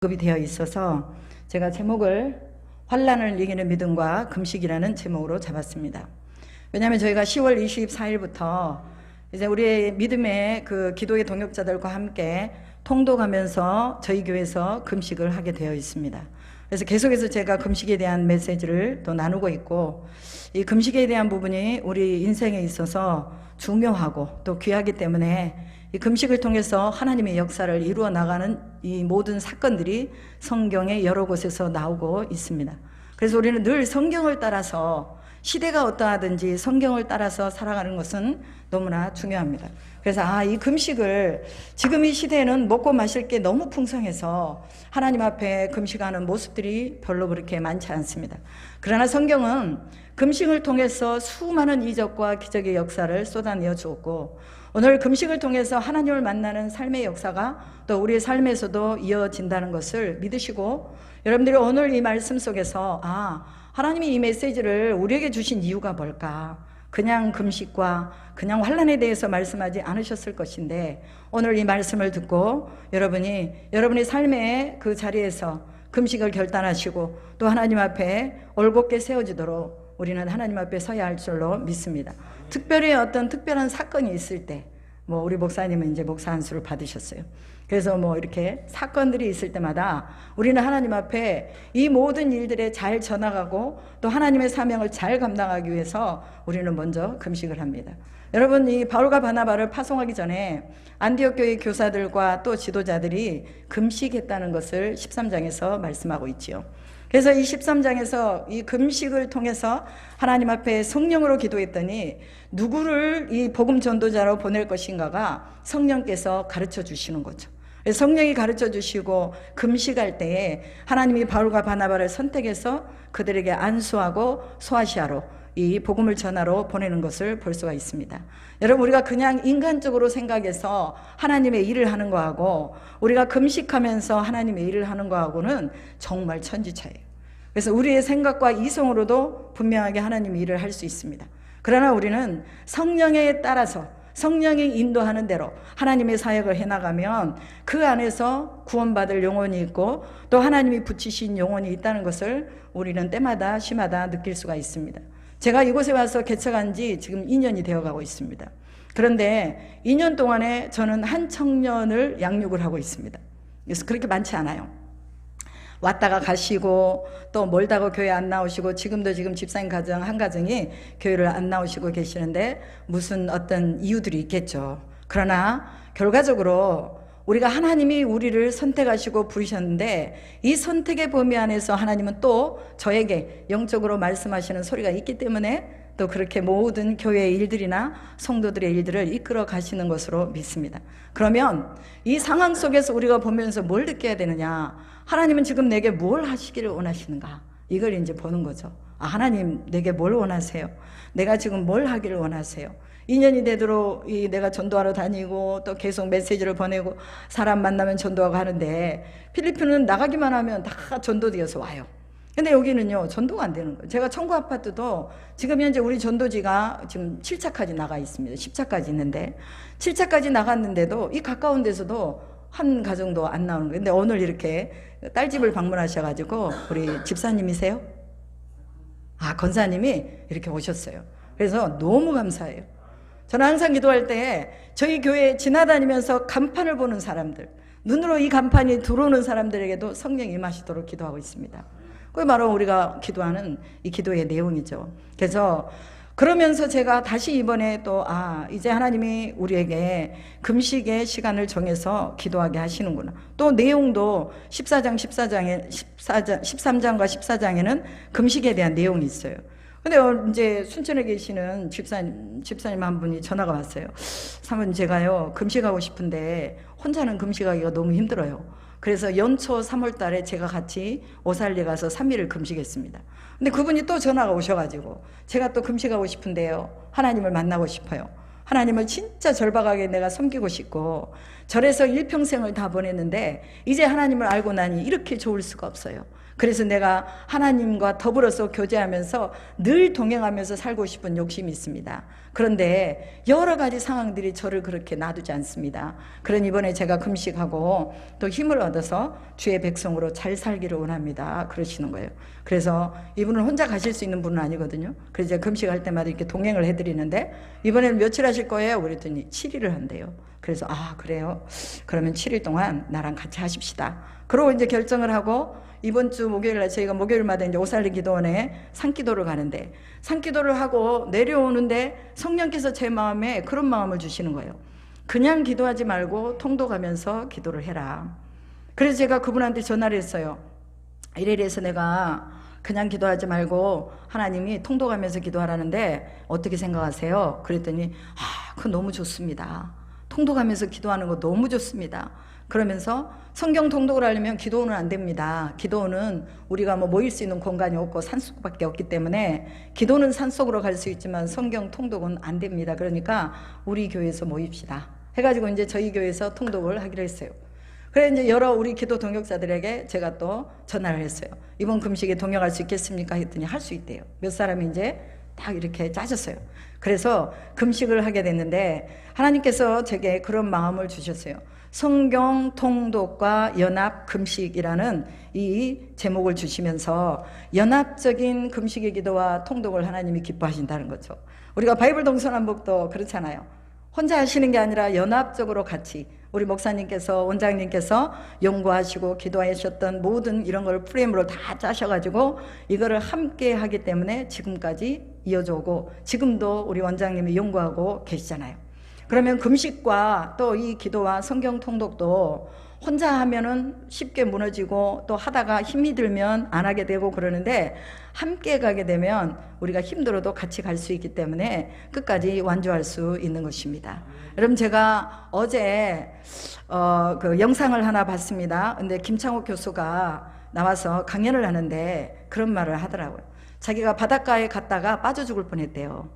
급이 되어 있어서 제가 제목을 환난을 이기는 믿음과 금식이라는 제목으로 잡았습니다. 왜냐하면 저희가 10월 24일부터 이제 우리의 믿음의 그 기도의 동역자들과 함께 통독하면서 저희 교회에서 금식을 하게 되어 있습니다. 그래서 계속해서 제가 금식에 대한 메시지를 또 나누고 있고, 이 금식에 대한 부분이 우리 인생에 있어서 중요하고 또 귀하기 때문에 이 금식을 통해서 하나님의 역사를 이루어 나가는 이 모든 사건들이 성경의 여러 곳에서 나오고 있습니다. 그래서 우리는 늘 성경을 따라서, 시대가 어떠하든지 성경을 따라서 살아가는 것은 너무나 중요합니다. 그래서 이 금식을, 지금 이 시대에는 먹고 마실 게 너무 풍성해서 하나님 앞에 금식하는 모습들이 별로 그렇게 많지 않습니다. 그러나 성경은 금식을 통해서 수많은 이적과 기적의 역사를 쏟아내어 주었고, 오늘 금식을 통해서 하나님을 만나는 삶의 역사가 또 우리의 삶에서도 이어진다는 것을 믿으시고, 여러분들이 오늘 이 말씀 속에서 하나님이 이 메시지를 우리에게 주신 이유가 뭘까? 그냥 금식과 그냥 환난에 대해서 말씀하지 않으셨을 것인데, 오늘 이 말씀을 듣고 여러분이 여러분의 삶의 그 자리에서 금식을 결단하시고 또 하나님 앞에 올곧게 세워지도록 우리는 하나님 앞에 서야 할 줄로 믿습니다. 특별히 어떤 특별한 사건이 있을 때, 우리 목사님은 이제 목사 안수를 받으셨어요. 그래서 이렇게 사건들이 있을 때마다 우리는 하나님 앞에 이 모든 일들에 잘 전화가고 또 하나님의 사명을 잘 감당하기 위해서 우리는 먼저 금식을 합니다. 여러분, 이 바울과 바나바를 파송하기 전에 안디옥 교회 교사들과 또 지도자들이 금식했다는 것을 13장에서 말씀하고 있지요. 그래서 이 13장에서 이 금식을 통해서 하나님 앞에 성령으로 기도했더니 누구를 이 복음 전도자로 보낼 것인가가 성령께서 가르쳐 주시는 거죠. 성령이 가르쳐 주시고 금식할 때에 하나님이 바울과 바나바를 선택해서 그들에게 안수하고 소아시아로 이 복음을 전하러 보내는 것을 볼 수가 있습니다. 여러분, 우리가 그냥 인간적으로 생각해서 하나님의 일을 하는 거하고 우리가 금식하면서 하나님의 일을 하는 거하고는 정말 천지차이에요. 그래서 우리의 생각과 이성으로도 분명하게 하나님의 일을 할 수 있습니다. 그러나 우리는 성령에 따라서 성령이 인도하는 대로 하나님의 사역을 해나가면 그 안에서 구원받을 영혼이 있고 또 하나님이 붙이신 영혼이 있다는 것을 우리는 때마다 시마다 느낄 수가 있습니다. 제가 이곳에 와서 개척한 지 지금 2년이 되어가고 있습니다. 그런데 2년 동안에 저는 한 청년을 양육을 하고 있습니다. 그래서 그렇게 많지 않아요. 왔다가 가시고 또 멀다고 교회 안 나오시고, 지금 집사님 가정 한 가정이 교회를 안 나오시고 계시는데 무슨 어떤 이유들이 있겠죠. 그러나 결과적으로 우리가 하나님이 우리를 선택하시고 부르셨는데 이 선택의 범위 안에서 하나님은 또 저에게 영적으로 말씀하시는 소리가 있기 때문에 또 그렇게 모든 교회의 일들이나 성도들의 일들을 이끌어 가시는 것으로 믿습니다. 그러면 이 상황 속에서 우리가 보면서 뭘 느껴야 되느냐? 하나님은 지금 내게 뭘 하시기를 원하시는가? 이걸 이제 보는 거죠. 하나님 내게 뭘 원하세요? 내가 지금 뭘 하기를 원하세요? 2년이 되도록 내가 전도하러 다니고 또 계속 메시지를 보내고 사람 만나면 전도하고 하는데, 필리핀은 나가기만 하면 다 전도되어서 와요. 근데 여기는요, 전도가 안 되는 거예요. 제가 청구 아파트도 지금 현재 우리 전도지가 지금 7차까지 나가 있습니다. 10차까지 있는데 7차까지 나갔는데도 이 가까운 데서도 한 가정도 안 나오는 거예요. 근데 오늘 이렇게 딸집을 방문하셔가지고, 우리 집사님이세요? 권사님이 이렇게 오셨어요. 그래서 너무 감사해요. 저는 항상 기도할 때 저희 교회에 지나다니면서 간판을 보는 사람들, 눈으로 이 간판이 들어오는 사람들에게도 성령이 임하시도록 기도하고 있습니다. 그게 바로 우리가 기도하는 이 기도의 내용이죠. 그래서 그러면서 제가 다시 이번에 또 이제 하나님이 우리에게 금식의 시간을 정해서 기도하게 하시는구나. 또 내용도 13장과 14장에는 금식에 대한 내용이 있어요. 근데 이제 순천에 계시는 집사님 한 분이 전화가 왔어요. 사모님, 제가요 금식하고 싶은데 혼자는 금식하기가 너무 힘들어요. 그래서 연초 3월 달에 제가 같이 오살리 가서 3일을 금식했습니다. 근데 그분이 또 전화가 오셔가지고, 제가 또 금식하고 싶은데요, 하나님을 만나고 싶어요. 하나님을 진짜 절박하게 내가 섬기고 싶고, 절에서 일평생을 다 보냈는데 이제 하나님을 알고 나니 이렇게 좋을 수가 없어요. 그래서 내가 하나님과 더불어서 교제하면서 늘 동행하면서 살고 싶은 욕심이 있습니다. 그런데 여러 가지 상황들이 저를 그렇게 놔두지 않습니다. 그런 이번에 제가 금식하고 또 힘을 얻어서 주의 백성으로 잘 살기를 원합니다. 그러시는 거예요. 그래서 이분은 혼자 가실 수 있는 분은 아니거든요. 그래서 제가 금식할 때마다 이렇게 동행을 해드리는데 이번에는 며칠 하실 거예요? 그랬더니 7일을 한대요. 그래서 아 그래요? 그러면 7일 동안 나랑 같이 하십시다. 그러고 이제 결정을 하고 이번 주 목요일날 저희가 목요일마다 이제 오살리 기도원에 산기도를 가는데 산기도를 하고 내려오는데 성령께서 제 마음에 그런 마음을 주시는 거예요. 그냥 기도하지 말고 통도 가면서 기도를 해라. 그래서 제가 그분한테 전화를 했어요. 이래서 내가 그냥 기도하지 말고 하나님이 통도 가면서 기도하라는데 어떻게 생각하세요? 그랬더니 그거 너무 좋습니다. 통도 가면서 기도하는 거 너무 좋습니다. 그러면서 성경 통독을 하려면 기도원은 안 됩니다. 기도원은 우리가 모일 수 있는 공간이 없고 산속밖에 없기 때문에 기도는 산속으로 갈 수 있지만 성경 통독은 안 됩니다. 그러니까 우리 교회에서 모입시다 해가지고 이제 저희 교회에서 통독을 하기로 했어요. 그래 이제 여러 우리 기도 동역자들에게 제가 또 전화를 했어요. 이번 금식에 동역할 수 있겠습니까? 했더니 할 수 있대요. 몇 사람이 이제 딱 이렇게 짜졌어요. 그래서 금식을 하게 됐는데 하나님께서 제게 그런 마음을 주셨어요. 성경 통독과 연합 금식이라는 이 제목을 주시면서 연합적인 금식의 기도와 통독을 하나님이 기뻐하신다는 거죠. 우리가 바이블 동서남북도 그렇잖아요. 혼자 하시는 게 아니라 연합적으로 같이 우리 목사님께서 원장님께서 연구하시고 기도하셨던 모든 이런 걸 프레임으로 다 짜셔가지고 이거를 함께 하기 때문에 지금까지 이어져 오고 지금도 우리 원장님이 연구하고 계시잖아요. 그러면 금식과 또 이 기도와 성경 통독도 혼자 하면은 쉽게 무너지고 또 하다가 힘이 들면 안 하게 되고 그러는데 함께 가게 되면 우리가 힘들어도 같이 갈 수 있기 때문에 끝까지 완주할 수 있는 것입니다. 여러분 제가 어제 그 영상을 하나 봤습니다. 근데 김창옥 교수가 나와서 강연을 하는데 그런 말을 하더라고요. 자기가 바닷가에 갔다가 빠져 죽을 뻔했대요.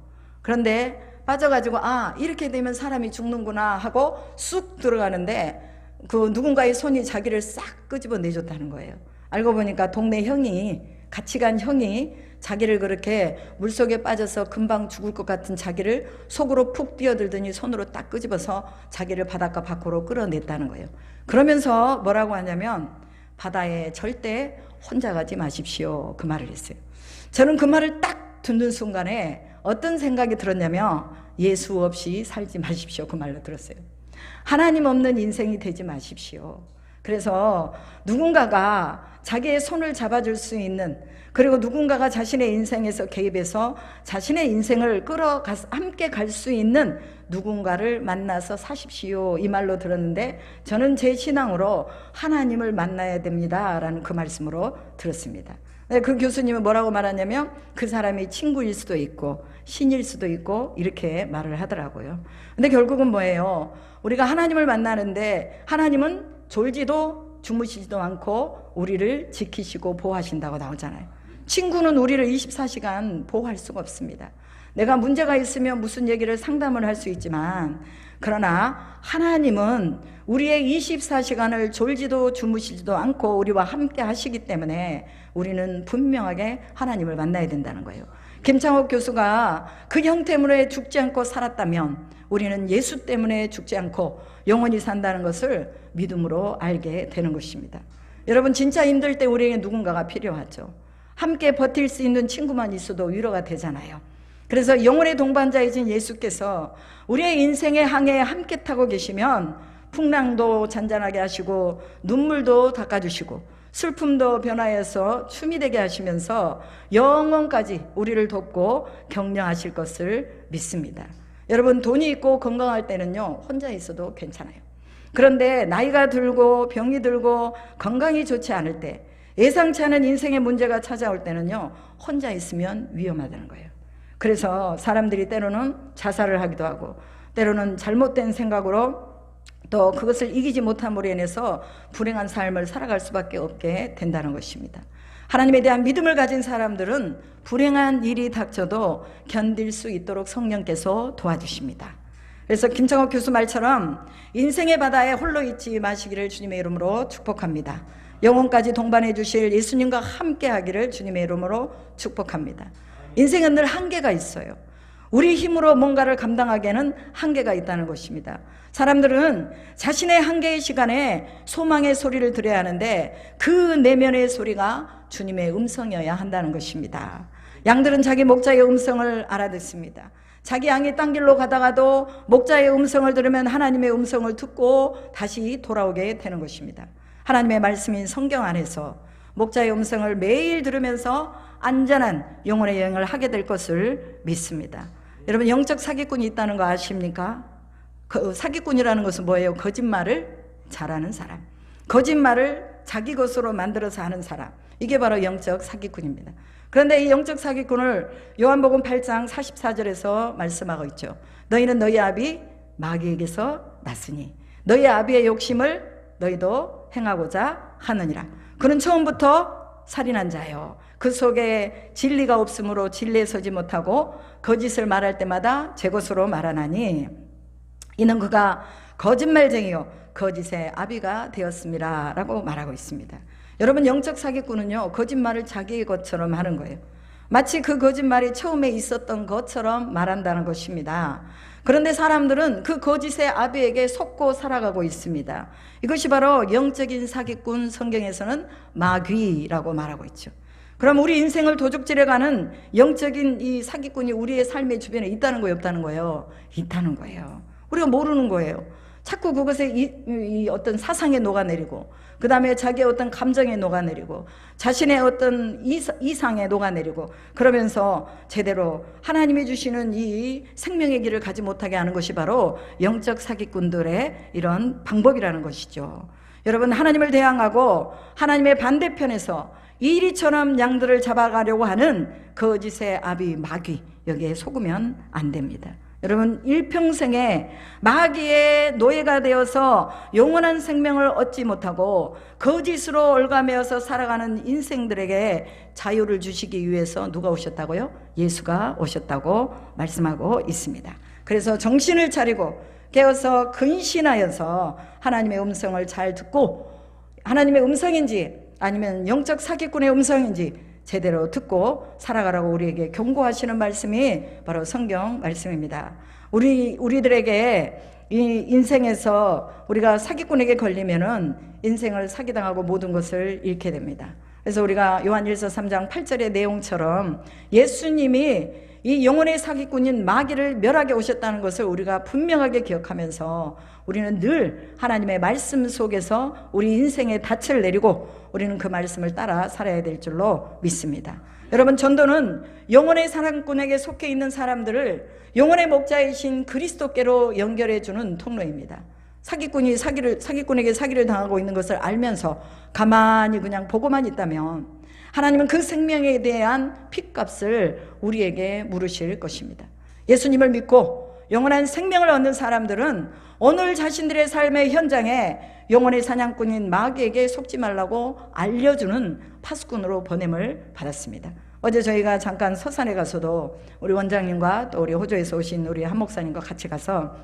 그런데 빠져가지고 이렇게 되면 사람이 죽는구나 하고 쑥 들어가는데 그 누군가의 손이 자기를 싹 끄집어 내줬다는 거예요. 알고 보니까 동네 형이 같이 간 형이 자기를 그렇게 물속에 빠져서 금방 죽을 것 같은 자기를 속으로 푹 뛰어들더니 손으로 딱 끄집어서 자기를 바닷가 밖으로 끌어냈다는 거예요. 그러면서 뭐라고 하냐면 바다에 절대 혼자 가지 마십시오 그 말을 했어요. 저는 그 말을 딱 듣는 순간에 어떤 생각이 들었냐면 예수 없이 살지 마십시오 그 말로 들었어요. 하나님 없는 인생이 되지 마십시오. 그래서 누군가가 자기의 손을 잡아줄 수 있는 그리고 누군가가 자신의 인생에서 개입해서 자신의 인생을 끌어가서 함께 갈 수 있는 누군가를 만나서 사십시오 이 말로 들었는데 저는 제 신앙으로 하나님을 만나야 됩니다 라는 그 말씀으로 들었습니다. 그 교수님은 뭐라고 말하냐면 그 사람이 친구일 수도 있고 신일 수도 있고 이렇게 말을 하더라고요. 근데 결국은 뭐예요? 우리가 하나님을 만나는데 하나님은 졸지도 주무시지도 않고 우리를 지키시고 보호하신다고 나오잖아요. 친구는 우리를 24시간 보호할 수가 없습니다. 내가 문제가 있으면 무슨 얘기를 상담을 할 수 있지만 그러나 하나님은 우리의 24시간을 졸지도 주무시지도 않고 우리와 함께 하시기 때문에 우리는 분명하게 하나님을 만나야 된다는 거예요. 김창옥 교수가 그 형 때문에 죽지 않고 살았다면 우리는 예수 때문에 죽지 않고 영원히 산다는 것을 믿음으로 알게 되는 것입니다. 여러분 진짜 힘들 때 우리에게 누군가가 필요하죠. 함께 버틸 수 있는 친구만 있어도 위로가 되잖아요. 그래서 영혼의 동반자이신 예수께서 우리의 인생의 항해에 함께 타고 계시면 풍랑도 잔잔하게 하시고 눈물도 닦아주시고 슬픔도 변화해서 춤이 되게 하시면서 영원까지 우리를 돕고 격려하실 것을 믿습니다. 여러분 돈이 있고 건강할 때는요 혼자 있어도 괜찮아요. 그런데 나이가 들고 병이 들고 건강이 좋지 않을 때 예상치 않은 인생의 문제가 찾아올 때는요 혼자 있으면 위험하다는 거예요. 그래서 사람들이 때로는 자살을 하기도 하고 때로는 잘못된 생각으로 또 그것을 이기지 못함으로 인해서 불행한 삶을 살아갈 수밖에 없게 된다는 것입니다. 하나님에 대한 믿음을 가진 사람들은 불행한 일이 닥쳐도 견딜 수 있도록 성령께서 도와주십니다. 그래서 김창옥 교수 말처럼 인생의 바다에 홀로 있지 마시기를 주님의 이름으로 축복합니다. 영혼까지 동반해 주실 예수님과 함께 하기를 주님의 이름으로 축복합니다. 인생은 늘 한계가 있어요. 우리 힘으로 뭔가를 감당하기에는 한계가 있다는 것입니다. 사람들은 자신의 한계의 시간에 소망의 소리를 들어야 하는데 그 내면의 소리가 주님의 음성이어야 한다는 것입니다. 양들은 자기 목자의 음성을 알아듣습니다. 자기 양이 딴 길로 가다가도 목자의 음성을 들으면 하나님의 음성을 듣고 다시 돌아오게 되는 것입니다. 하나님의 말씀인 성경 안에서 목자의 음성을 매일 들으면서 안전한 영혼의 여행을 하게 될 것을 믿습니다. 여러분, 영적 사기꾼이 있다는 거 아십니까? 사기꾼이라는 것은 뭐예요? 거짓말을 잘하는 사람, 거짓말을 자기 것으로 만들어서 하는 사람, 이게 바로 영적 사기꾼입니다. 그런데 이 영적 사기꾼을 요한복음 8장 44절에서 말씀하고 있죠. 너희는 너희 아비 마귀에게서 났으니 너희 아비의 욕심을 너희도 행하고자 하느니라. 그는 처음부터 살인한 자요, 그 속에 진리가 없으므로 진리에 서지 못하고 거짓을 말할 때마다 제 것으로 말하나니 이는 그가 거짓말쟁이요 거짓의 아비가 되었습니다 라고 말하고 있습니다. 여러분, 영적 사기꾼은요, 거짓말을 자기의 것처럼 하는 거예요. 마치 그 거짓말이 처음에 있었던 것처럼 말한다는 것입니다. 그런데 사람들은 그 거짓의 아비에게 속고 살아가고 있습니다. 이것이 바로 영적인 사기꾼, 성경에서는 마귀라고 말하고 있죠. 그럼 우리 인생을 도둑질해가는 영적인 이 사기꾼이 우리의 삶의 주변에 있다는 거예요, 없다는 거예요? 있다는 거예요. 우리가 모르는 거예요. 자꾸 그것에 이 어떤 사상에 녹아내리고, 그 다음에 자기의 어떤 감정에 녹아내리고, 자신의 어떤 이상에 녹아내리고, 그러면서 제대로 하나님이 주시는 이 생명의 길을 가지 못하게 하는 것이 바로 영적 사기꾼들의 이런 방법이라는 것이죠. 여러분, 하나님을 대항하고 하나님의 반대편에서 이리처럼 양들을 잡아가려고 하는 거짓의 아비 마귀, 여기에 속으면 안 됩니다. 여러분, 일평생에 마귀의 노예가 되어서 영원한 생명을 얻지 못하고 거짓으로 올가매어서 살아가는 인생들에게 자유를 주시기 위해서 누가 오셨다고요? 예수가 오셨다고 말씀하고 있습니다. 그래서 정신을 차리고 깨어서 근신하여서 하나님의 음성을 잘 듣고, 하나님의 음성인지 아니면 영적 사기꾼의 음성인지 제대로 듣고 살아가라고 우리에게 경고하시는 말씀이 바로 성경 말씀입니다. 우리들에게 이 인생에서 우리가 사기꾼에게 걸리면은 인생을 사기당하고 모든 것을 잃게 됩니다. 그래서 우리가 요한일서 3장 8절의 내용처럼 예수님이 이 영혼의 사기꾼인 마귀를 멸하게 오셨다는 것을 우리가 분명하게 기억하면서 우리는 늘 하나님의 말씀 속에서 우리 인생의 닻을 내리고 우리는 그 말씀을 따라 살아야 될 줄로 믿습니다. 여러분, 전도는 영혼의 사기꾼에게 속해 있는 사람들을 영혼의 목자이신 그리스도께로 연결해 주는 통로입니다. 사기꾼에게 사기를 당하고 있는 것을 알면서 가만히 그냥 보고만 있다면 하나님은 그 생명에 대한 핏값을 우리에게 물으실 것입니다. 예수님을 믿고 영원한 생명을 얻는 사람들은 오늘 자신들의 삶의 현장에 영혼의 사냥꾼인 마귀에게 속지 말라고 알려주는 파수꾼으로 보냄을 받았습니다. 어제 저희가 잠깐 서산에 가서도 우리 원장님과 또 우리 호주에서 오신 우리 한 목사님과 같이 가서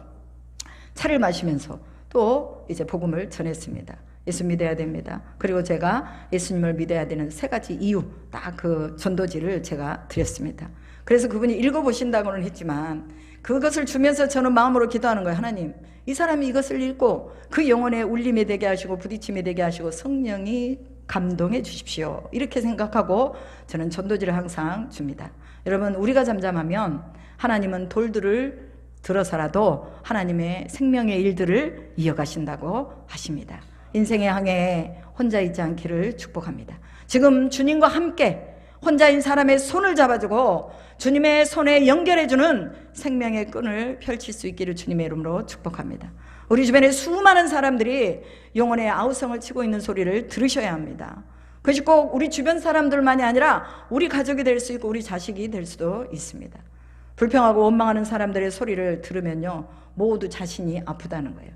차를 마시면서 또 이제 복음을 전했습니다. 예수 믿어야 됩니다. 그리고 제가 예수님을 믿어야 되는 3가지 이유, 딱 그 전도지를 제가 드렸습니다. 그래서 그분이 읽어보신다고는 했지만 그것을 주면서 저는 마음으로 기도하는 거예요. 하나님, 이 사람이 이것을 읽고 그 영혼의 울림이 되게 하시고 부딪힘이 되게 하시고 성령이 감동해 주십시오. 이렇게 생각하고 저는 전도지를 항상 줍니다. 여러분, 우리가 잠잠하면 하나님은 돌들을 들어서라도 하나님의 생명의 일들을 이어가신다고 하십니다. 인생의 항해에 혼자 있지 않기를 축복합니다. 지금 주님과 함께 혼자인 사람의 손을 잡아주고 주님의 손에 연결해주는 생명의 끈을 펼칠 수 있기를 주님의 이름으로 축복합니다. 우리 주변에 수많은 사람들이 영혼의 아우성을 치고 있는 소리를 들으셔야 합니다. 그것이 꼭 우리 주변 사람들만이 아니라 우리 가족이 될 수 있고 우리 자식이 될 수도 있습니다. 불평하고 원망하는 사람들의 소리를 들으면요, 모두 자신이 아프다는 거예요.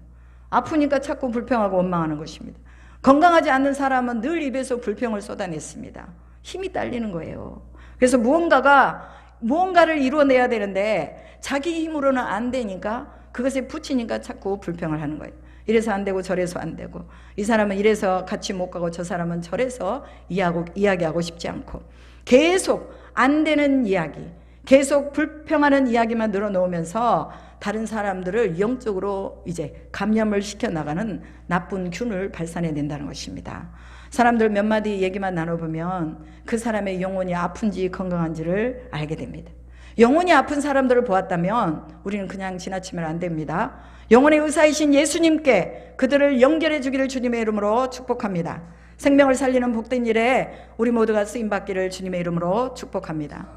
아프니까 자꾸 불평하고 원망하는 것입니다. 건강하지 않는 사람은 늘 입에서 불평을 쏟아냈습니다. 힘이 딸리는 거예요. 그래서 무언가를 이루어내야 되는데 자기 힘으로는 안 되니까 그것에 붙이니까 자꾸 불평을 하는 거예요. 이래서 안 되고 저래서 안 되고, 이 사람은 이래서 같이 못 가고 저 사람은 저래서 이야기하고 싶지 않고, 계속 안 되는 이야기, 계속 불평하는 이야기만 늘어놓으면서 다른 사람들을 영적으로 이제 감염을 시켜나가는 나쁜 균을 발산해낸다는 것입니다. 사람들 몇 마디 얘기만 나눠보면 그 사람의 영혼이 아픈지 건강한지를 알게 됩니다. 영혼이 아픈 사람들을 보았다면 우리는 그냥 지나치면 안 됩니다. 영혼의 의사이신 예수님께 그들을 연결해 주기를 주님의 이름으로 축복합니다. 생명을 살리는 복된 일에 우리 모두가 쓰임받기를 주님의 이름으로 축복합니다.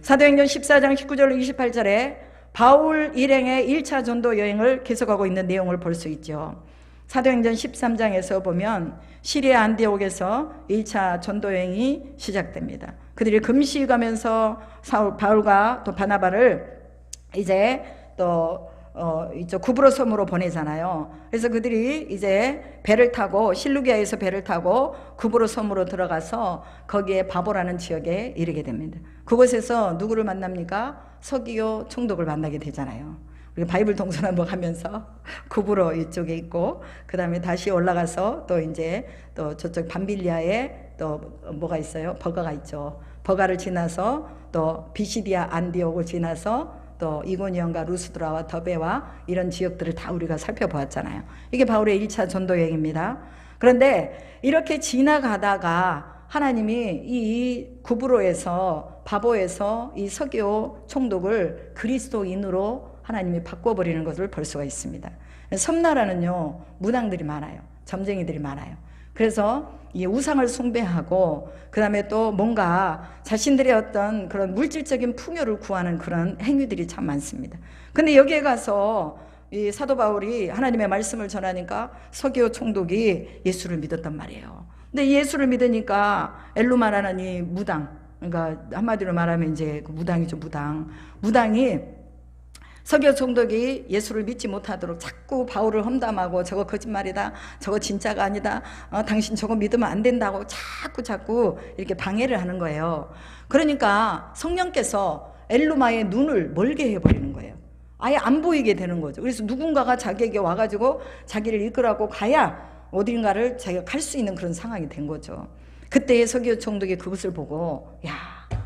사도행전 14장 19절 28절에 바울 일행의 1차 전도 여행을 계속하고 있는 내용을 볼 수 있죠. 사도행전 13장에서 보면 시리아 안디옥에서 1차 전도 여행이 시작됩니다. 그들이 금식하면서 바울과 또 바나바를 이제 또 이쪽 구브로 섬으로 보내잖아요. 그래서 그들이 이제 배를 타고 실루기아에서 배를 타고 구브로 섬으로 들어가서 거기에 바보라는 지역에 이르게 됩니다. 그곳에서 누구를 만납니까? 서기오 총독을 만나게 되잖아요. 우리 바이블 동서남북 하면서 구브로 이쪽에 있고, 그 다음에 다시 올라가서 또 이제 또 저쪽 밤빌리아에 또 뭐가 있어요? 버가가 있죠. 버가를 지나서 또 비시디아 안디옥을 지나서 또 이고니온과 루스드라와 더베와 이런 지역들을 다 우리가 살펴보았잖아요. 이게 바울의 1차 전도 여행입니다. 그런데 이렇게 지나가다가 하나님이 이 구브로에서 바보에서 이 서기오 총독을 그리스도인으로 하나님이 바꿔버리는 것을 볼 수가 있습니다. 섬나라는요, 무당들이 많아요. 점쟁이들이 많아요. 그래서 이 우상을 숭배하고 그 다음에 또 뭔가 자신들의 어떤 그런 물질적인 풍요를 구하는 그런 행위들이 참 많습니다. 근데 여기에 가서 이 사도 바울이 하나님의 말씀을 전하니까 서기오 총독이 예수를 믿었단 말이에요. 근데 예수를 믿으니까 엘루마라는 이 무당, 그러니까 한마디로 말하면 이제 무당이죠, 무당이 서기오 총독이 예수를 믿지 못하도록 자꾸 바울을 험담하고 저거 거짓말이다, 저거 진짜가 아니다, 당신 저거 믿으면 안 된다고 자꾸 이렇게 방해를 하는 거예요. 그러니까 성령께서 엘루마의 눈을 멀게 해버리는 거예요. 아예 안 보이게 되는 거죠. 그래서 누군가가 자기에게 와가지고 자기를 이끌어가고 가야 어딘가를 자기가 갈 수 있는 그런 상황이 된 거죠. 그때 서기오 총독이 그것을 보고, 야,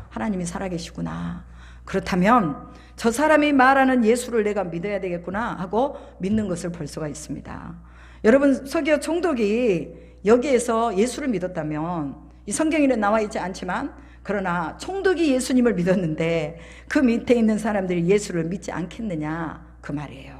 하나님이 살아계시구나, 그렇다면 저 사람이 말하는 예수를 내가 믿어야 되겠구나 하고 믿는 것을 볼 수가 있습니다. 여러분, 서기오 총독이 여기에서 예수를 믿었다면, 이 성경에는 나와 있지 않지만 그러나 총독이 예수님을 믿었는데 그 밑에 있는 사람들이 예수를 믿지 않겠느냐, 그 말이에요.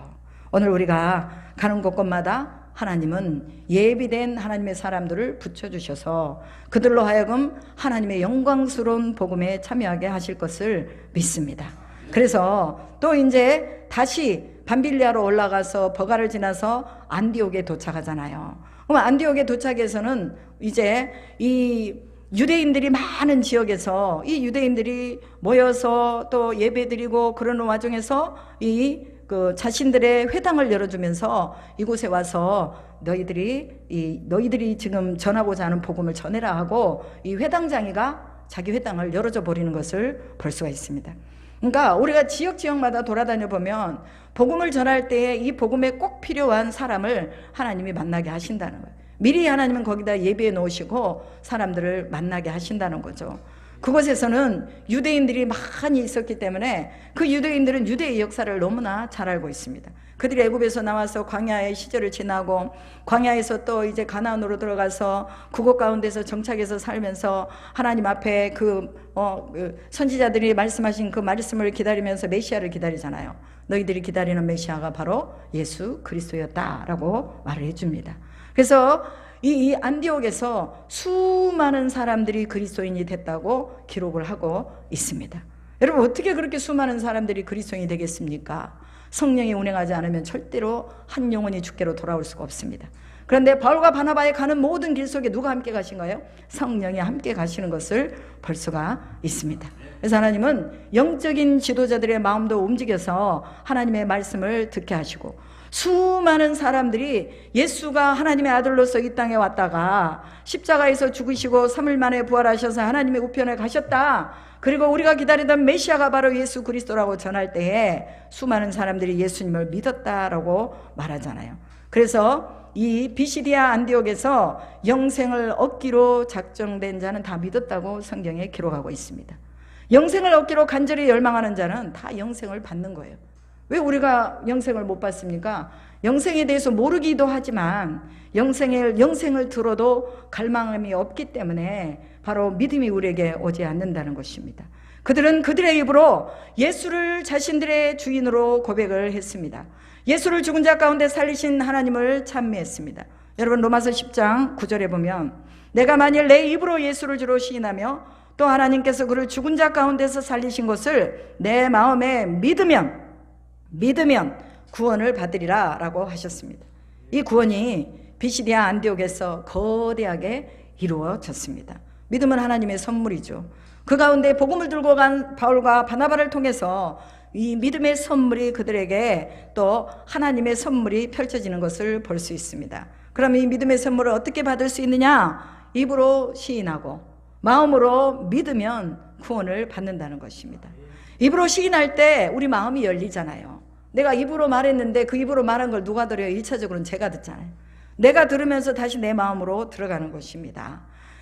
오늘 우리가 가는 곳곳마다 하나님은 예비된 하나님의 사람들을 붙여주셔서 그들로 하여금 하나님의 영광스러운 복음에 참여하게 하실 것을 믿습니다. 그래서 또 이제 다시 밤빌리아로 올라가서 버가를 지나서 안디옥에 도착하잖아요. 그럼 안디옥에 도착해서는 이제 이 유대인들이 많은 지역에서 이 유대인들이 모여서 또 예배드리고 그러는 와중에서 그 자신들의 회당을 열어주면서 이곳에 와서 너희들이 지금 전하고자 하는 복음을 전해라 하고 이 회당장이가 자기 회당을 열어줘 버리는 것을 볼 수가 있습니다. 그러니까 우리가 지역마다 돌아다녀 보면 복음을 전할 때에 이 복음에 꼭 필요한 사람을 하나님이 만나게 하신다는 거예요. 미리 하나님은 거기다 예비해 놓으시고 사람들을 만나게 하신다는 거죠. 그곳에서는 유대인들이 많이 있었기 때문에 그 유대인들은 유대의 역사를 너무나 잘 알고 있습니다. 그들이 애굽에서 나와서 광야의 시절을 지나고 광야에서 또 이제 가나안으로 들어가서 그곳 가운데서 정착해서 살면서 하나님 앞에 그 선지자들이 말씀하신 그 말씀을 기다리면서 메시아를 기다리잖아요. 너희들이 기다리는 메시아가 바로 예수 그리스도였다라고 말을 해줍니다. 그래서 이 안디옥에서 수많은 사람들이 그리스도인이 됐다고 기록을 하고 있습니다. 여러분, 어떻게 그렇게 수많은 사람들이 그리스도인이 되겠습니까? 성령이 운행하지 않으면 절대로 한 영혼이 주께로 돌아올 수가 없습니다. 그런데 바울과 바나바에 가는 모든 길 속에 누가 함께 가신 거예요? 성령이 함께 가시는 것을 볼 수가 있습니다. 그래서 하나님은 영적인 지도자들의 마음도 움직여서 하나님의 말씀을 듣게 하시고, 수많은 사람들이 예수가 하나님의 아들로서 이 땅에 왔다가 십자가에서 죽으시고 3일 만에 부활하셔서 하나님의 우편에 가셨다, 그리고 우리가 기다리던 메시아가 바로 예수 그리스도라고 전할 때에 수많은 사람들이 예수님을 믿었다라고 말하잖아요. 그래서 이 비시디아 안디옥에서 영생을 얻기로 작정된 자는 다 믿었다고 성경에 기록하고 있습니다. 영생을 얻기로 간절히 열망하는 자는 다 영생을 받는 거예요. 왜 우리가 영생을 못 받습니까? 영생에 대해서 모르기도 하지만 영생을 들어도 갈망함이 없기 때문에 바로 믿음이 우리에게 오지 않는다는 것입니다. 그들은 그들의 입으로 예수를 자신들의 주인으로 고백을 했습니다. 예수를 죽은 자 가운데 살리신 하나님을 찬미했습니다. 여러분, 로마서 10장 9절에 보면 내가 만일 내 입으로 예수를 주로 시인하며 또 하나님께서 그를 죽은 자 가운데서 살리신 것을 내 마음에 믿으면 구원을 받으리라 라고 하셨습니다. 이 구원이 비시디아 안디옥에서 거대하게 이루어졌습니다. 믿음은 하나님의 선물이죠. 그 가운데 복음을 들고 간 바울과 바나바를 통해서 이 믿음의 선물이 그들에게 또 하나님의 선물이 펼쳐지는 것을 볼 수 있습니다. 그럼 이 믿음의 선물을 어떻게 받을 수 있느냐? 입으로 시인하고 마음으로 믿으면 구원을 받는다는 것입니다. 입으로 시인할 때 우리 마음이 열리잖아요. 내가 입으로 말했는데 그 입으로 말한 걸 누가 들어요? 1차적으로는 제가 듣잖아요. 내가 들으면서 다시 내 마음으로 들어가는 것입니다.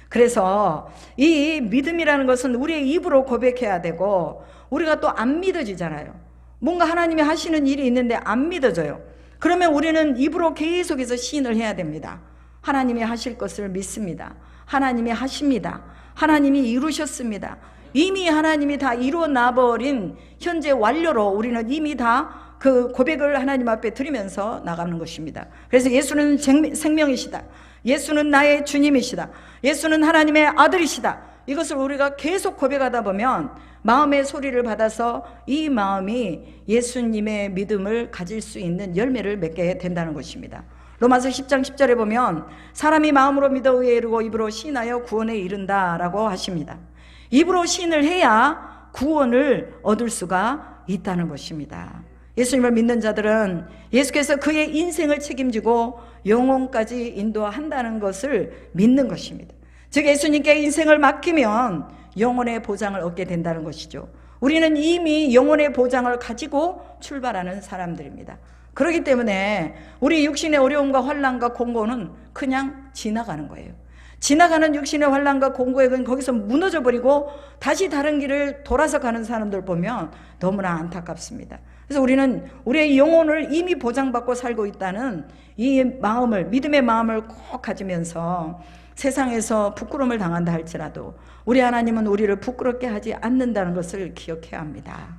그래서 이 믿음이라는 것은 우리의 입으로 고백해야 되고, 우리가 또 안 믿어지잖아요. 뭔가 하나님이 하시는 일이 있는데 안 믿어져요. 그러면 우리는 입으로 계속해서 시인을 해야 됩니다. 하나님이 하실 것을 믿습니다. 하나님이 하십니다. 하나님이 이루셨습니다. 이미 하나님이 다 이루어 놔버린 현재 완료로 우리는 이미 다 그 고백을 하나님 앞에 드리면서 나가는 것입니다. 그래서 예수는 생명이시다. 예수는 나의 주님이시다. 예수는 하나님의 아들이시다. 이것을 우리가 계속 고백하다 보면 마음의 소리를 받아서 이 마음이 예수님의 믿음을 가질 수 있는 열매를 맺게 된다는 것입니다. 로마서 10장 10절에 보면 사람이 마음으로 믿어 의에 이르고 입으로 시인하여 구원에 이른다라고 하십니다. 입으로 시인을 해야 구원을 얻을 수가 있다는 것입니다. 예수님을 믿는 자들은 예수께서 그의 인생을 책임지고 영혼까지 인도한다는 것을 믿는 것입니다. 즉 예수님께 인생을 맡기면 영혼의 보장을 얻게 된다는 것이죠. 우리는 이미 영혼의 보장을 가지고 출발하는 사람들입니다. 그렇기 때문에 우리 육신의 어려움과 환난과 공고는 그냥 지나가는 거예요. 지나가는 육신의 환난과 공고에 거기서 무너져 버리고 다시 다른 길을 돌아서 가는 사람들 보면 너무나 안타깝습니다. 그래서 우리는 우리의 영혼을 이미 보장받고 살고 있다는 이 마음을, 믿음의 마음을 꼭 가지면서 세상에서 부끄러움을 당한다 할지라도 우리 하나님은 우리를 부끄럽게 하지 않는다는 것을 기억해야 합니다.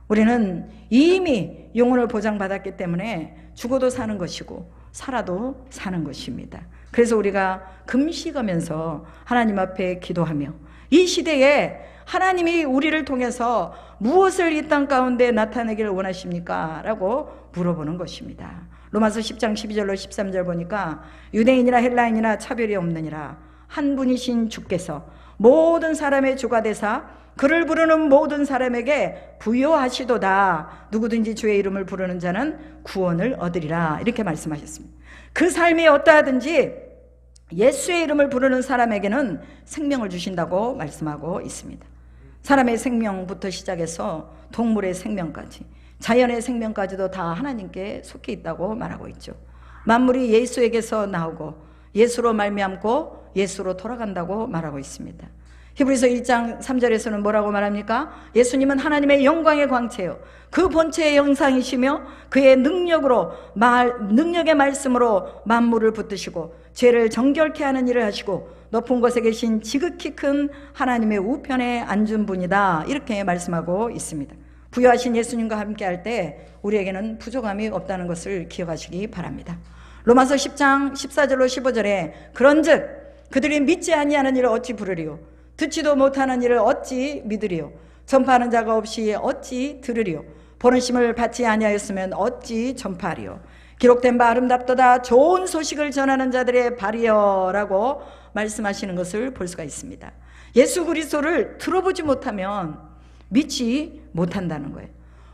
우리는 이미 영혼을 보장받았기 때문에 죽어도 사는 것이고 살아도 사는 것입니다. 그래서 우리가 금식하면서 하나님 앞에 기도하며 이 시대에 하나님이 우리를 통해서 무엇을 이 땅 가운데 나타내기를 원하십니까? 라고 물어보는 것입니다. 로마서 10장 12절로 13절 보니까 유대인이나 헬라인이나 차별이 없느니라 한 분이신 주께서 모든 사람의 주가 되사 그를 부르는 모든 사람에게 부요하시도다. 누구든지 주의 이름을 부르는 자는 구원을 얻으리라. 이렇게 말씀하셨습니다. 그 삶이 어떠하든지 예수의 이름을 부르는 사람에게는 생명을 주신다고 말씀하고 있습니다. 사람의 생명부터 시작해서 동물의 생명까지, 자연의 생명까지도 다 하나님께 속해 있다고 말하고 있죠. 만물이 예수에게서 나오고 예수로 말미암고 예수로 돌아간다고 말하고 있습니다. 히브리서 1장 3절에서는 뭐라고 말합니까? 예수님은 하나님의 영광의 광채요 그 본체의 형상이시며 그의 능력의 말씀으로 만물을 붙드시고 죄를 정결케 하는 일을 하시고 높은 곳에 계신 지극히 큰 하나님의 우편에 앉은 분이다. 이렇게 말씀하고 있습니다. 부요하신 예수님과 함께 할 때 우리에게는 부족함이 없다는 것을 기억하시기 바랍니다. 로마서 10장 14절로 15절에 그런즉 그들이 믿지 아니하는 일을 어찌 부르리요 듣지도 못하는 일을 어찌 믿으리요 전파하는 자가 없이 어찌 들으리요 보내심을 받지 아니하였으면 어찌 전파하리요 기록된 바 아름답도다 좋은 소식을 전하는 자들의 발이여 라고 말씀하시는 것을 볼 수가 있습니다. 예수 그리스도를 들어보지 못하면 믿지 못한다는 거예요.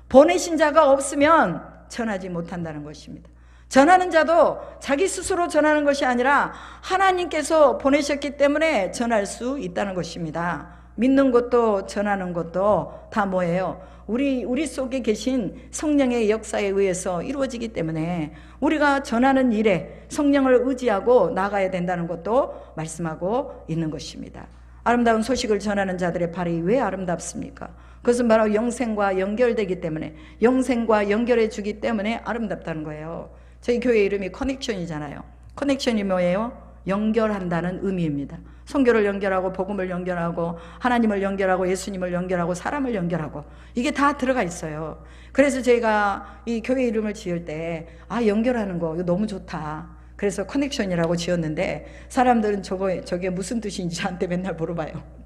보내신 자가 없으면 전하지 못한다는 것입니다. 전하는 자도 자기 스스로 전하는 것이 아니라 하나님께서 보내셨기 때문에 전할 수 있다는 것입니다. 믿는 것도 전하는 것도 다 뭐예요? 우리 속에 계신 성령의 역사에 의해서 이루어지기 때문에 우리가 전하는 일에 성령을 의지하고 나가야 된다는 것도 말씀하고 있는 것입니다. 아름다운 소식을 전하는 자들의 발이 왜 아름답습니까? 그것은 바로 영생과 연결되기 때문에, 영생과 연결해 주기 때문에 아름답다는 거예요. 저희 교회 이름이 커넥션이잖아요. 커넥션이 뭐예요? 연결한다는 의미입니다. 선교를 연결하고 복음을 연결하고 하나님을 연결하고 예수님을 연결하고 사람을 연결하고 이게 다 들어가 있어요. 그래서 제가 이 교회 이름을 지을 때 연결하는 거 이거 너무 좋다. 그래서 커넥션이라고 지었는데 사람들은 저게 무슨 뜻인지 저한테 맨날 물어봐요.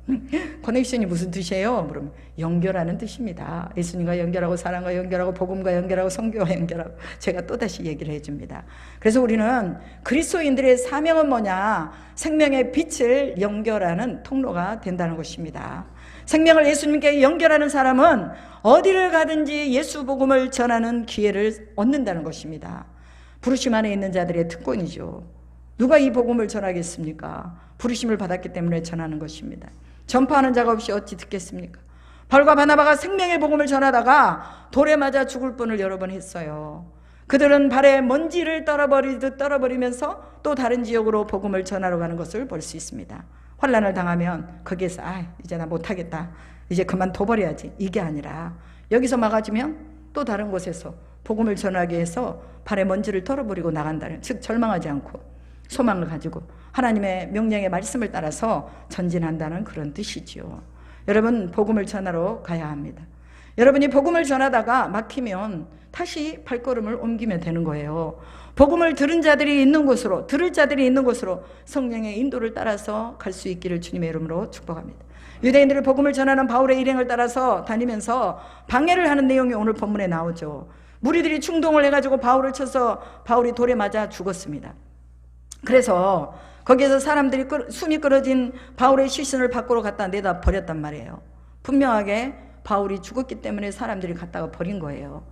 커넥션이 무슨 뜻이에요? 물으면 연결하는 뜻입니다. 예수님과 연결하고 사람과 연결하고 복음과 연결하고 선교와 연결하고 제가 또다시 얘기를 해줍니다. 그래서 우리는 그리스도인들의 사명은 뭐냐? 생명의 빛을 연결하는 통로가 된다는 것입니다. 생명을 예수님께 연결하는 사람은 어디를 가든지 예수 복음을 전하는 기회를 얻는다는 것입니다. 부르심 안에 있는 자들의 특권이죠. 누가 이 복음을 전하겠습니까? 부르심을 받았기 때문에 전하는 것입니다. 전파하는 자가 없이 어찌 듣겠습니까? 바울과 바나바가 생명의 복음을 전하다가 돌에 맞아 죽을 뻔을 여러 번 했어요. 그들은 발에 먼지를 떨어버리듯 떨어버리면서 또 다른 지역으로 복음을 전하러 가는 것을 볼 수 있습니다. 환난을 당하면 거기에서 이제 나 못하겠다, 이제 그만둬버려야지, 이게 아니라 여기서 막아지면 또 다른 곳에서 복음을 전하기 위해서 발에 먼지를 털어버리고 나간다는, 즉 절망하지 않고 소망을 가지고 하나님의 명령의 말씀을 따라서 전진한다는 그런 뜻이지요. 여러분, 복음을 전하러 가야 합니다. 여러분이 복음을 전하다가 막히면 다시 발걸음을 옮기면 되는 거예요. 복음을 들은 자들이 있는 곳으로, 들을 자들이 있는 곳으로 성령의 인도를 따라서 갈 수 있기를 주님의 이름으로 축복합니다. 유대인들이 복음을 전하는 바울의 일행을 따라서 다니면서 방해를 하는 내용이 오늘 본문에 나오죠. 무리들이 충동을 해가지고 바울을 쳐서 바울이 돌에 맞아 죽었습니다. 그래서 거기에서 사람들이 숨이 끊어진 바울의 시신을 밖으로 갖다 내다 버렸단 말이에요. 분명하게 바울이 죽었기 때문에 사람들이 갖다가 버린 거예요.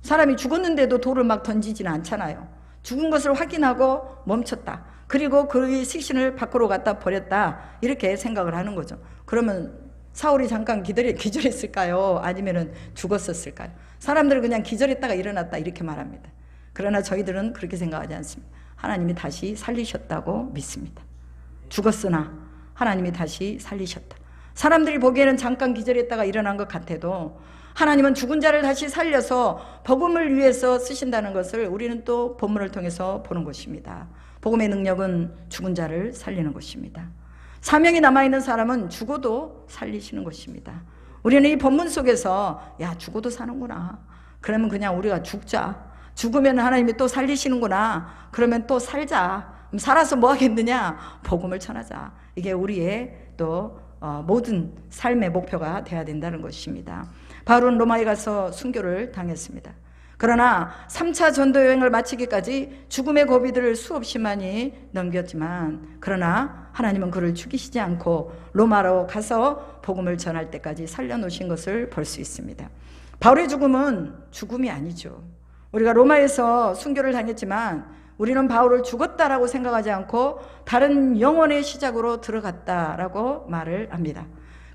사람이 죽었는데도 돌을 막 던지지는 않잖아요. 죽은 것을 확인하고 멈췄다. 그리고 그 시신을 밖으로 갖다 버렸다. 이렇게 생각을 하는 거죠. 그러면 사울이 잠깐 기절했을까요? 아니면은 죽었었을까요? 사람들은 그냥 기절했다가 일어났다 이렇게 말합니다. 그러나 저희들은 그렇게 생각하지 않습니다. 하나님이 다시 살리셨다고 믿습니다. 죽었으나 하나님이 다시 살리셨다. 사람들이 보기에는 잠깐 기절했다가 일어난 것 같아도 하나님은 죽은 자를 다시 살려서 복음을 위해서 쓰신다는 것을 우리는 또 본문을 통해서 보는 것입니다. 복음의 능력은 죽은 자를 살리는 것입니다. 사명이 남아있는 사람은 죽어도 살리시는 것입니다. 우리는 이 본문 속에서 죽어도 사는구나, 그러면 그냥 우리가 죽자, 죽으면 하나님이 또 살리시는구나, 그러면 또 살자, 살아서 뭐 하겠느냐, 복음을 전하자. 이게 우리의 또 모든 삶의 목표가 돼야 된다는 것입니다. 바울은 로마에 가서 순교를 당했습니다. 그러나 3차 전도 여행을 마치기까지 죽음의 고비들을 수없이 많이 넘겼지만, 그러나 하나님은 그를 죽이시지 않고 로마로 가서 복음을 전할 때까지 살려놓으신 것을 볼 수 있습니다. 바울의 죽음은 죽음이 아니죠. 우리가 로마에서 순교를 당했지만 우리는 바울을 죽었다라고 생각하지 않고 다른 영혼의 시작으로 들어갔다라고 말을 합니다.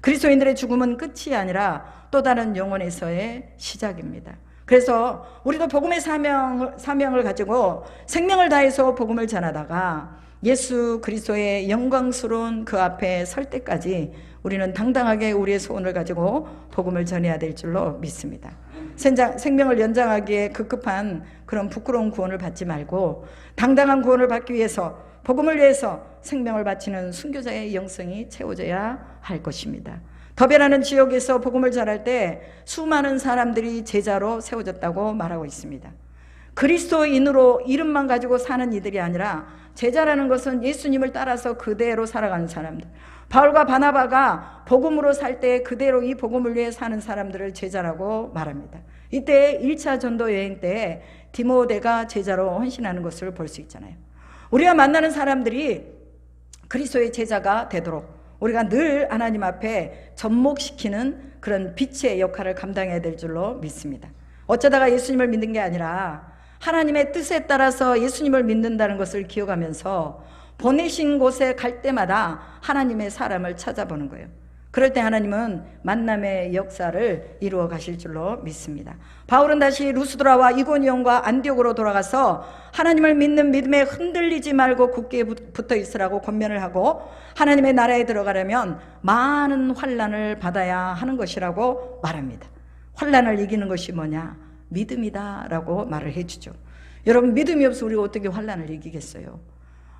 그리스도인들의 죽음은 끝이 아니라 또 다른 영혼에서의 시작입니다. 그래서 우리도 복음의 사명을 가지고 생명을 다해서 복음을 전하다가 예수 그리스도의 영광스러운 그 앞에 설 때까지 우리는 당당하게 우리의 소원을 가지고 복음을 전해야 될 줄로 믿습니다. 생명을 연장하기에 급급한 그런 부끄러운 구원을 받지 말고 당당한 구원을 받기 위해서, 복음을 위해서 생명을 바치는 순교자의 영성이 채워져야 할 것입니다. 더베라는 지역에서 복음을 전할 때 수많은 사람들이 제자로 세워졌다고 말하고 있습니다. 그리스도인으로 이름만 가지고 사는 이들이 아니라 제자라는 것은 예수님을 따라서 그대로 살아가는 사람들. 바울과 바나바가 복음으로 살 때 그대로 이 복음을 위해 사는 사람들을 제자라고 말합니다. 이때 1차 전도 여행 때 디모데가 제자로 헌신하는 것을 볼 수 있잖아요. 우리가 만나는 사람들이 그리스도의 제자가 되도록 우리가 늘 하나님 앞에 접목시키는 그런 빛의 역할을 감당해야 될 줄로 믿습니다. 어쩌다가 예수님을 믿는 게 아니라 하나님의 뜻에 따라서 예수님을 믿는다는 것을 기억하면서 보내신 곳에 갈 때마다 하나님의 사람을 찾아보는 거예요. 그럴 때 하나님은 만남의 역사를 이루어 가실 줄로 믿습니다. 바울은 다시 루스드라와 이고니온과 안디옥으로 돌아가서 하나님을 믿는 믿음에 흔들리지 말고 굳게 붙어 있으라고 권면을 하고, 하나님의 나라에 들어가려면 많은 환난을 받아야 하는 것이라고 말합니다. 환난을 이기는 것이 뭐냐? 믿음이다 라고 말을 해주죠. 여러분, 믿음이 없어 우리가 어떻게 환난을 이기겠어요?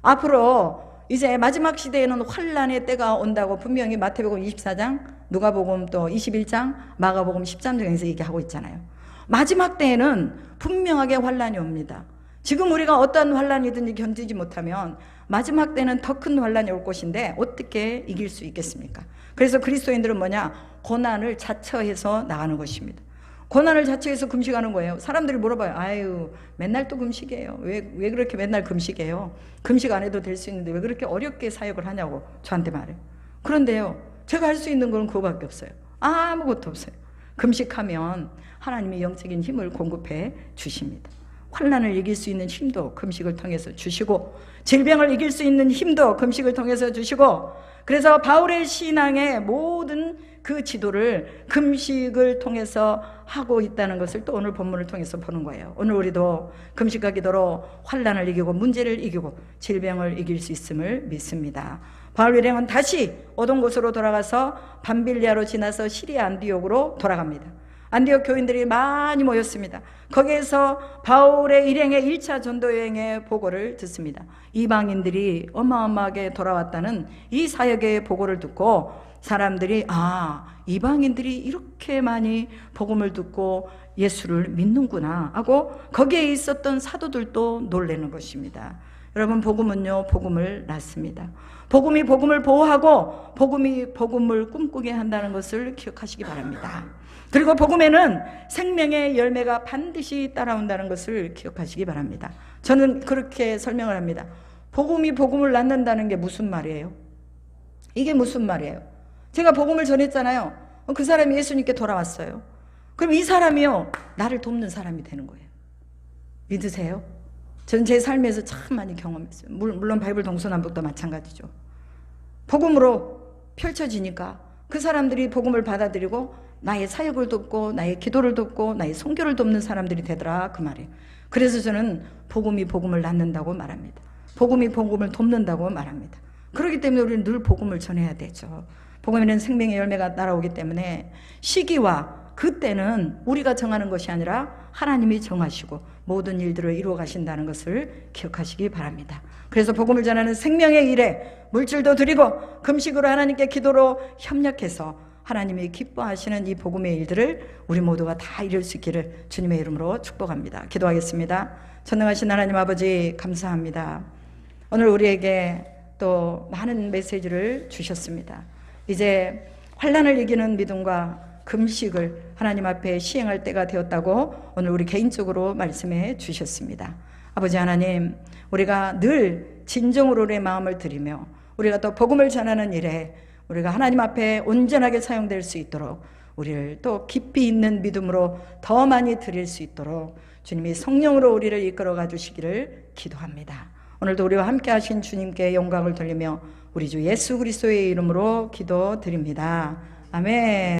앞으로 이제 마지막 시대에는 환난의 때가 온다고 분명히 마태복음 24장, 누가복음 또 21장, 마가복음 13장에서 얘기하고 있잖아요. 마지막 때에는 분명하게 환난이 옵니다. 지금 우리가 어떠한 환난이든지 견디지 못하면 마지막 때는 더 큰 환난이 올 것인데 어떻게 이길 수 있겠습니까? 그래서 그리스도인들은 뭐냐? 고난을 자처해서 나가는 것입니다. 고난을 자처해서 금식하는 거예요. 사람들이 물어봐요. 아유, 맨날 또 금식이에요. 왜 그렇게 맨날 금식해요? 금식 안 해도 될 수 있는데 왜 그렇게 어렵게 사역을 하냐고 저한테 말해요. 그런데요, 제가 할 수 있는 건 그거밖에 없어요. 아무것도 없어요. 금식하면 하나님이 영적인 힘을 공급해 주십니다. 환난을 이길 수 있는 힘도 금식을 통해서 주시고, 질병을 이길 수 있는 힘도 금식을 통해서 주시고, 그래서 바울의 신앙의 모든 그 지도를 금식을 통해서 하고 있다는 것을 또 오늘 본문을 통해서 보는 거예요. 오늘 우리도 금식과 기도로 환난을 이기고 문제를 이기고 질병을 이길 수 있음을 믿습니다. 바울 일행은 다시 오던 곳으로 돌아가서 밤빌리아로 지나서 시리아 안디옥으로 돌아갑니다. 안디옥 교인들이 많이 모였습니다. 거기에서 바울의 일행의 1차 전도 여행의 보고를 듣습니다. 이방인들이 어마어마하게 돌아왔다는 이 사역의 보고를 듣고 사람들이 이방인들이 이렇게 많이 복음을 듣고 예수를 믿는구나 하고 거기에 있었던 사도들도 놀라는 것입니다. 여러분, 복음은요, 복음을 낳습니다. 복음이 복음을 보호하고 복음이 복음을 꿈꾸게 한다는 것을 기억하시기 바랍니다. 그리고 복음에는 생명의 열매가 반드시 따라온다는 것을 기억하시기 바랍니다. 저는 그렇게 설명을 합니다. 복음이 복음을 낳는다는 게 무슨 말이에요? 이게 무슨 말이에요? 제가 복음을 전했잖아요. 그 사람이 예수님께 돌아왔어요. 그럼 이 사람이요, 나를 돕는 사람이 되는 거예요. 믿으세요? 저는 제 삶에서 참 많이 경험했어요. 물론 바이블 동서남북도 마찬가지죠. 복음으로 펼쳐지니까 그 사람들이 복음을 받아들이고 나의 사역을 돕고 나의 기도를 돕고 나의 선교를 돕는 사람들이 되더라, 그 말이에요. 그래서 저는 복음이 복음을 낳는다고 말합니다. 복음이 복음을 돕는다고 말합니다. 그렇기 때문에 우리는 늘 복음을 전해야 되죠. 복음에는 생명의 열매가 날아오기 때문에 시기와 그때는 우리가 정하는 것이 아니라 하나님이 정하시고 모든 일들을 이루어 가신다는 것을 기억하시기 바랍니다. 그래서 복음을 전하는 생명의 일에 물질도 드리고 금식으로 하나님께 기도로 협력해서 하나님이 기뻐하시는 이 복음의 일들을 우리 모두가 다 이룰 수 있기를 주님의 이름으로 축복합니다. 기도하겠습니다. 전능하신 하나님 아버지, 감사합니다. 오늘 우리에게 또 많은 메시지를 주셨습니다. 이제 환난을 이기는 믿음과 금식을 하나님 앞에 시행할 때가 되었다고 오늘 우리 개인적으로 말씀해 주셨습니다. 아버지 하나님, 우리가 늘 진정으로 우리의 마음을 드리며 우리가 또 복음을 전하는 일에 우리가 하나님 앞에 온전하게 사용될 수 있도록 우리를 또 깊이 있는 믿음으로 더 많이 드릴 수 있도록 주님이 성령으로 우리를 이끌어가 주시기를 기도합니다. 오늘도 우리와 함께 하신 주님께 영광을 돌리며 우리 주 예수 그리스도의 이름으로 기도드립니다. 아멘.